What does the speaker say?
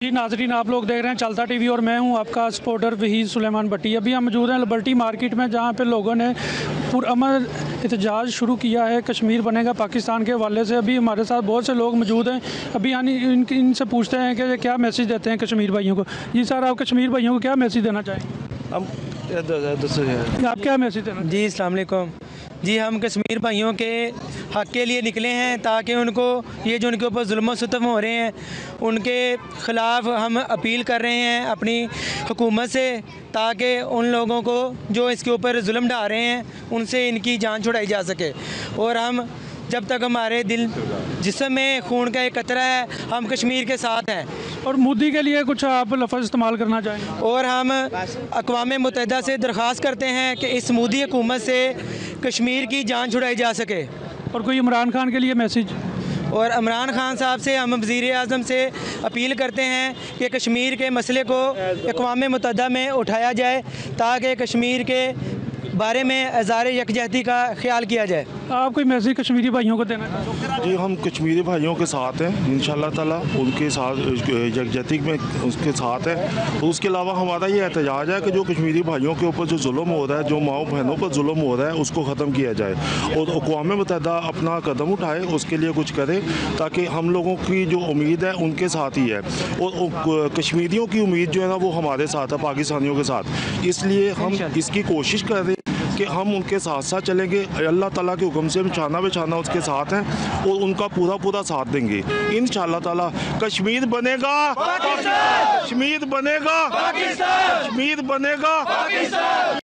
जी नाजरीन, आप लोग देख रहे हैं चलता टीवी और मैं हूं आपका सपोर्टर वहीद सुलेमान भट्टी। अभी हम मौजूद हैं लिबर्टी मार्केट में, जहां पे लोगों ने पुरअमन एहतजाज शुरू किया है कश्मीर बनेगा पाकिस्तान के हवाले से। अभी हमारे साथ बहुत से लोग मौजूद हैं। अभी यानी इनसे पूछते हैं कि क्या मैसेज देते हैं कश्मीर भाइयों को। जी सर, आप कश्मीर भाइयों को क्या मैसेज देना चाहेंगे? आप क्या मैसेज देना? जी अस्सलाम वालेकुम। जी हम कश्मीर भाइयों के हक़ के लिए निकले हैं, ताकि उनको ये जो उनके ऊपर जुल्म सितम हो रहे हैं उनके ख़िलाफ़ हम अपील कर रहे हैं अपनी हुकूमत से, ताकि उन लोगों को जो इसके ऊपर जुल्म ढा रहे हैं उनसे इनकी जान छुड़ाई जा सके। और हम जब तक हमारे दिल जिस्म में खून का एक कतरा है, हम कश्मीर के साथ हैं। और मोदी के लिए कुछ आप लफ्ज़ इस्तेमाल करना चाहेंगे? और हम अक़वाम मुत्तहिदा से दरख्वास्त करते हैं कि इस मोदी हुकूमत से कश्मीर की जान छुड़ाई जा सके। और कोई इमरान खान के लिए मैसेज? और इमरान खान साहब से हम वज़ीर आज़म से अपील करते हैं कि कश्मीर के मसले को अक़वाम मुत्तहिदा में उठाया जाए, ताकि कश्मीर के बारे में इज़हार यकजहती का ख्याल किया जाए। आप कोई मैसेज कश्मीरी भाइयों को देना चाहते हैं? जी हम कश्मीरी भाइयों के साथ हैं इंशाअल्लाह ताला, उनके साथ यकजहती में उसके साथ है। तो उसके अलावा हमारा ये एहतजाज है कि जो कश्मीरी भाइयों के ऊपर जो जुल्म हो रहा है, जो माओ बहनों पर जुल्म हो रहा है, उसको ख़त्म किया जाए और अक़वाम मुत्तहिदा अपना कदम उठाए, उसके लिए कुछ करे, ताकि हम लोगों की जो उम्मीद है उनके साथ ही है। और कश्मीरियों की उम्मीद जो है ना वो हमारे साथ है, पाकिस्तानियों के साथ। इसलिए हम इसकी कोशिश कर रहे हैं कि हम उनके साथ साथ चलेंगे। अल्लाह ताला के हुक्म से हम छाना बेछाना उसके साथ हैं और उनका पूरा साथ देंगे इंशाअल्लाह ताला। कश्मीर बनेगा पाकिस्तान, कश्मीर बनेगा पाकिस्तान, कश्मीर बनेगा पाकिस्तान।